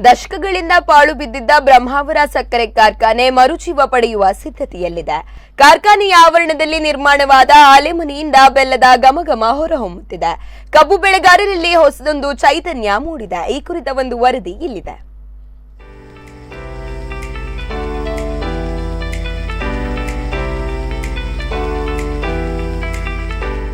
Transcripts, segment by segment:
ದಶಕಗಳಿಂದ ಪಾಳು ಬಿದ್ದಿದ್ದ ಬ್ರಹ್ಮಾವರ ಸಕ್ಕರೆ ಕಾರ್ಖಾನೆ ಮರುಜೀವ ಪಡೆಯುವ ಸಿದ್ಧತೆಯಲ್ಲಿದೆ. ಕಾರ್ಖಾನೆಯ ಆವರಣದಲ್ಲಿ ನಿರ್ಮಾಣವಾದ ಆಲೆಮನೆಯಿಂದ ಬೆಲ್ಲದ ಘಮಘಮ ಹೊರಹೊಮ್ಮುತ್ತಿದೆ. ಕಬ್ಬು ಬೆಳೆಗಾರರಲ್ಲಿ ಹೊಸದೊಂದು ಚೈತನ್ಯ ಮೂಡಿದೆ. ಈ ಕುರಿತ ಒಂದು ವರದಿ ಇಲ್ಲಿದೆ.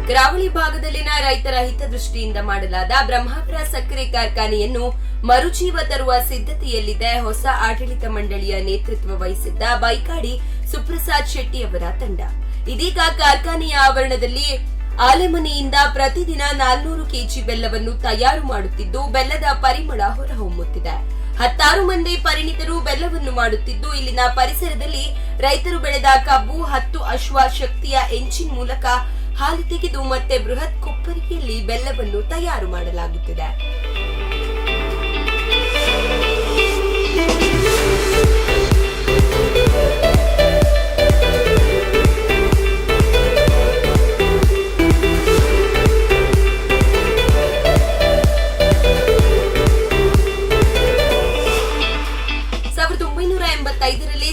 ಕರಾವಳಿ ಭಾಗದಲ್ಲಿನ ರೈತರ ಹಿತದೃಷ್ಟಿಯಿಂದ ಮಾಡಲಾದ ಬ್ರಹ್ಮಾವರ ಸಕ್ಕರೆ ಕಾರ್ಖಾನೆಯನ್ನು ಮರುಜೀವ ತರುವ ಸಿದ್ಧತೆಯಲ್ಲಿದೆ. ಹೊಸ ಆಡಳಿತ ಮಂಡಳಿಯ ನೇತೃತ್ವ ವಹಿಸಿದ್ದ ಬೈಕಾಡಿ ಸುಪ್ರಸಾದ್ ಶೆಟ್ಟಿ ಅವರ ತಂಡ ಇದೀಗ ಕಾರ್ಖಾನೆಯ ಆವರಣದಲ್ಲಿ ಆಲೆಮನೆಯಿಂದ ಪ್ರತಿದಿನ 400 ಕೆಜಿ ಬೆಲ್ಲವನ್ನು ತಯಾರು ಮಾಡುತ್ತಿದ್ದು, ಬೆಲ್ಲದ ಪರಿಮಳ ಹೊರಹೊಮ್ಮುತ್ತಿದೆ. 16 ಮಂದಿ ಪರಿಣಿತರು ಬೆಲ್ಲವನ್ನು ಮಾಡುತ್ತಿದ್ದು, ಇಲ್ಲಿನ ಪರಿಸರದಲ್ಲಿ ರೈತರು ಬೆಳೆದ ಕಬ್ಬು 10 ಅಶ್ವ ಶಕ್ತಿಯ ಎಂಜಿನ್ ಮೂಲಕ ಹಾಲು ತೆಗೆದು ಮತ್ತೆ ಬೃಹತ್ ಕೊಪ್ಪರಿಗೆಯಲ್ಲಿ ಬೆಲ್ಲವನ್ನು ತಯಾರು ಮಾಡಲಾಗುತ್ತಿದೆ.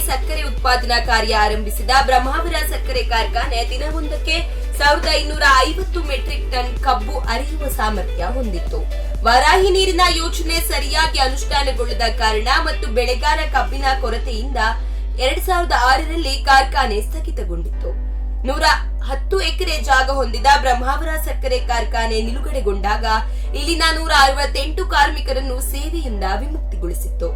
ಸಕ್ಕರೆ ಉತ್ಪಾದನಾ ಕಾರ್ಯ ಆರಂಭಿಸಿದ ಬ್ರಹ್ಮಾವರ ಸಕ್ಕರೆ ಕಾರ್ಖಾನೆ ದಿನವೊಂದಕ್ಕೆ 1550 ಮೆಟ್ರಿಕ್ ಟನ್ ಕಬ್ಬು ಅರಿಯುವ ಸಾಮರ್ಥ್ಯ ಹೊಂದಿತ್ತು. ವರಾಹಿ ನೀರಿನ ಯೋಜನೆ ಸರಿಯಾಗಿ ಅನುಷ್ಠಾನಗೊಳ್ಳದ ಕಾರಣ ಮತ್ತು ಬೆಳೆಗಾರ ಕಬ್ಬಿನ ಕೊರತೆಯಿಂದ 2006ರಲ್ಲಿ ಕಾರ್ಖಾನೆ ಸ್ಥಗಿತಗೊಂಡಿತ್ತು. 110 ಎಕರೆ ಜಾಗ ಹೊಂದಿದ ಬ್ರಹ್ಮಾವರ ಸಕ್ಕರೆ ಕಾರ್ಖಾನೆ ನಿಲುಗಡೆಗೊಂಡಾಗ ಇಲ್ಲಿನ 168 ಕಾರ್ಮಿಕರನ್ನು ಸೇವೆಯಿಂದ ವಿಮುಕ್ತಿಗೊಳಿಸಿತ್ತು.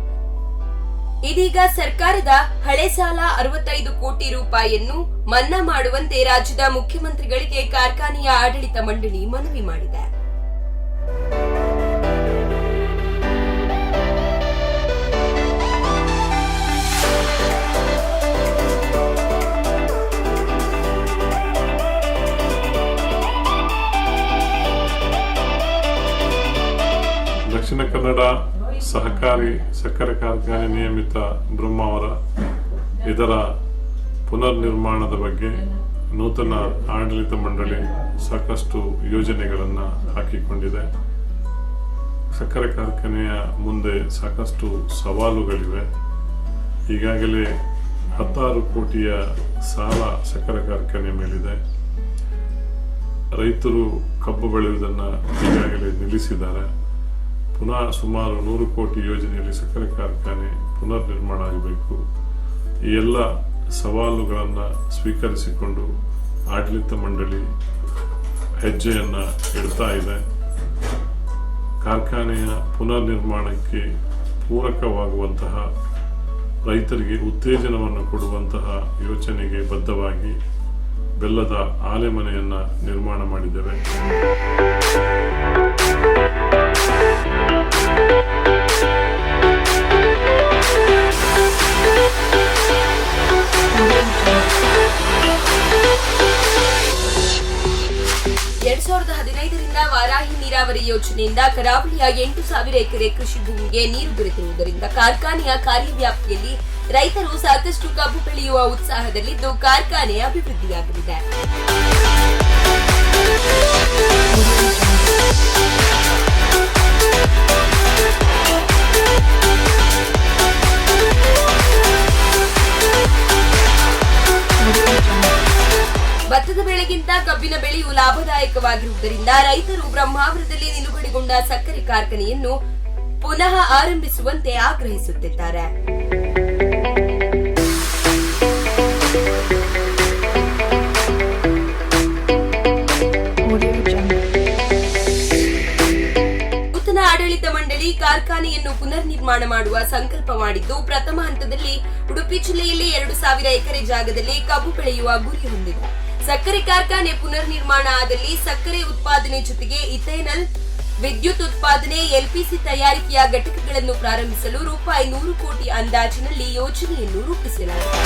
ಇದೀಗ ಸರ್ಕಾರದ ಹಳೆ ಸಾಲ 65 ಕೋಟಿ ರೂಪಾಯಿಯನ್ನು ಮನ್ನಾ ಮಾಡುವಂತೆ ರಾಜ್ಯದ ಮುಖ್ಯಮಂತ್ರಿಗಳಿಗೆ ಕಾರ್ಖಾನೆಯ ಆಡಳಿತ ಮಂಡಳಿ ಮನವಿ ಮಾಡಿದೆ. ದಕ್ಷಿಣ ಕನ್ನಡ ಸಹಕಾರಿ ಸಕ್ಕರೆ ಕಾರ್ಖಾನೆ ನಿಯಮಿತ ಬ್ರಹ್ಮಾವರ ಇದರ ಪುನರ್ ನಿರ್ಮಾಣದ ಬಗ್ಗೆ ನೂತನ ಆಡಳಿತ ಮಂಡಳಿ ಸಾಕಷ್ಟು ಯೋಜನೆಗಳನ್ನು ಹಾಕಿಕೊಂಡಿದೆ. ಸಕ್ಕರೆ ಕಾರ್ಖಾನೆಯ ಮುಂದೆ ಸಾಕಷ್ಟು ಸವಾಲುಗಳಿವೆ. ಈಗಾಗಲೇ 16 ಕೋಟಿಯ ಸಾಲ ಸಕ್ಕರೆ ಕಾರ್ಖಾನೆ ಮೇಲಿದೆ. ರೈತರು ಕಬ್ಬು ಬೆಳೆಯುವುದನ್ನು ಈಗಾಗಲೇ ನಿಲ್ಲಿಸಿದ್ದಾರೆ. ಪುನಃ ಸುಮಾರು 100 ಕೋಟಿ ಯೋಜನೆಯಲ್ಲಿ ಸಕ್ಕರೆ ಕಾರ್ಖಾನೆ ಪುನರ್ ನಿರ್ಮಾಣ ಆಗಬೇಕು. ಈ ಎಲ್ಲ ಸವಾಲುಗಳನ್ನು ಸ್ವೀಕರಿಸಿಕೊಂಡು ಆಡಳಿತ ಮಂಡಳಿ ಹೆಜ್ಜೆಯನ್ನು ಇಡ್ತಾ ಇದೆ. ಕಾರ್ಖಾನೆಯ ಪುನರ್ ನಿರ್ಮಾಣಕ್ಕೆ ಪೂರಕವಾಗುವಂತಹ ರೈತರಿಗೆ ಉತ್ತೇಜನವನ್ನು ಕೊಡುವಂತಹ ಯೋಜನೆಗೆ ಬದ್ಧವಾಗಿ ಬೆಲ್ಲದ ಆಲೆಮನೆಯನ್ನು ನಿರ್ಮಾಣ ಮಾಡಿದ್ದೇವೆ. ವಾರಾಹಿ ನೀರಾವರಿ ಯೋಜನೆಯಿಂದ ಕರಾವಳಿಯ 8,000 ಎಕರೆ ಕೃಷಿ ಭೂಮಿಗೆ ನೀರು ದೊರೆತಿರುವುದರಿಂದ ಕಾರ್ಖಾನೆಯ ಕಾರ್ಯವ್ಯಾಪ್ತಿಯಲ್ಲಿ ರೈತರು ಸಾಕಷ್ಟು ಕಬ್ಬು ಬೆಳೆಯುವ ಉತ್ಸಾಹದಲ್ಲಿದ್ದು ಕಾರ್ಖಾನೆ ಅಭಿವೃದ್ಧಿಯಾಗಲಿದೆ. ಭತ್ತದ ಬೆಳೆಗಿಂತ ಕಬ್ಬಿನ ಬೆಳೆಯು ಲಾಭದಾಯಕವಾಗಿರುವುದರಿಂದ ರೈತರು ಬ್ರಹ್ಮಾವರದಲ್ಲಿ ನಿಲುಗಡೆಗೊಂಡ ಸಕ್ಕರೆ ಕಾರ್ಖಾನೆಯನ್ನು ಪುನಃ ಆರಂಭಿಸುವಂತೆ ಆಗ್ರಹಿಸುತ್ತಿದ್ದಾರೆ. ನೂತನ ಆಡಳಿತ ಮಂಡಳಿ ಕಾರ್ಖಾನೆಯನ್ನು ಪುನರ್ ನಿರ್ಮಾಣ ಮಾಡುವ ಸಂಕಲ್ಪ ಮಾಡಿದ್ದು, ಪ್ರಥಮ ಹಂತದಲ್ಲಿ ಉಡುಪಿ ಜಿಲ್ಲೆಯಲ್ಲಿ 2,000 ಎಕರೆ ಜಾಗದಲ್ಲಿ ಕಬ್ಬು ಬೆಳೆಯುವ ಗುರಿ ಹೊಂದಿದೆ. ಸಕ್ಕರೆ ಕಾರ್ಖಾನೆ ಪುನರ್ ನಿರ್ಮಾಣ ಆದಲ್ಲಿ ಸಕ್ಕರೆ ಉತ್ಪಾದನೆ ಜೊತೆಗೆ ಇಥೆನಾಲ್, ವಿದ್ಯುತ್ ಉತ್ಪಾದನೆ, ಎಲ್ಪಿಸಿ ತಯಾರಿಕೆಯ ಘಟಕಗಳನ್ನು ಪ್ರಾರಂಭಿಸಲು ₹100 ಕೋಟಿ ಅಂದಾಜಿನಲ್ಲಿ ಯೋಜನೆಯನ್ನು ರೂಪಿಸಲಾಗಿದೆ.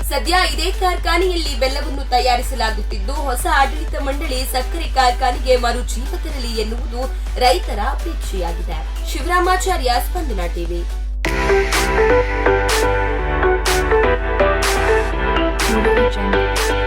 ಸದ್ಯ ಇದೇ ಕಾರ್ಖಾನೆಯಲ್ಲಿ ಬೆಲ್ಲವನ್ನು ತಯಾರಿಸಲಾಗುತ್ತಿದ್ದು, ಹೊಸ ಆಡಳಿತ ಮಂಡಳಿ ಸಕ್ಕರೆ ಕಾರ್ಖಾನೆಗೆ ಮರುಜೀವ ತರಲಿ ಎನ್ನುವುದು ರೈತರ ಅಪೇಕ್ಷೆಯಾಗಿದೆ. ಶಿವರಾಮಾಚಾರ್ಯ, ಸ್ಪಂದನ ಟಿವಿ. Jungle.